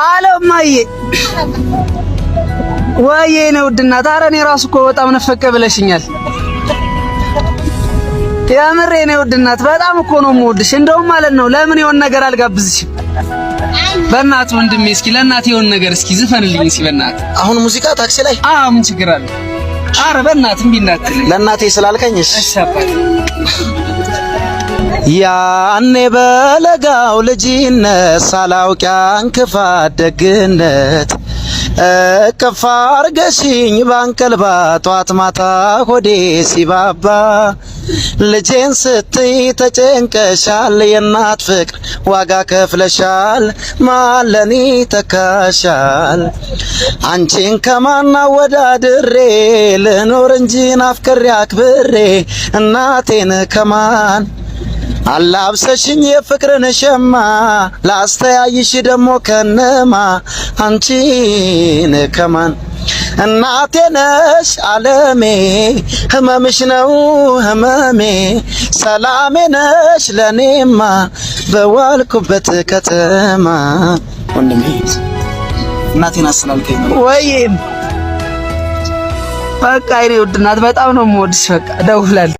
አለማዬ ወይዬ ነው ውድና ኧረ እኔ ራሱ እኮ በጣም ነፈቀ ብለሽኛል። የምሬ ነው ውድናት በጣም እኮ ነው የምወድሽ። እንደውም ማለት ነው ለምን የሆነ ነገር አልጋብዝሽም? በእናትህ ወንድሜ እስኪ ለእናቴ የሆነ ነገር እስኪ ዝፈንልኝ እስኪ በእናትህ። አሁን ሙዚቃ ታክሲ ላይ? አዎ ምን ችግር አለ? ኧረ በእናትህ እምቢ እንዳትለኝ። ለእናቴ ስላልከኝ እሺ። ያኔ በለጋው ልጅነት ሳላውቅ ያን ክፋት ደግነት እቅፍ አርገሽኝ ባንቀልባ ጧት ማታ ሆዴ ሲባባ ልጄን ስትይ ተጨንቀሻል የእናት ፍቅር ዋጋ ከፍለሻል ማለኒ ተካሻል አንቺን ከማን አወዳድሬ ልኖር እንጂ ናፍቀሬ አክብሬ እናቴን ከማን አላብሰሽኝ የፍቅርን ሸማ ላስተያይሽ ደሞ ከነማ አንቺን ከማን እናቴ ነሽ ዓለሜ ህመምሽ ነው ህመሜ ሰላሜ ነሽ ለኔማ በዋልኩበት ከተማ። ወንድሜ እናቴን አስላልከኝ ወይ በቃ እኔ ውድ እናት በጣም ነው የምወድሽ። በቃ እደውላለሁ።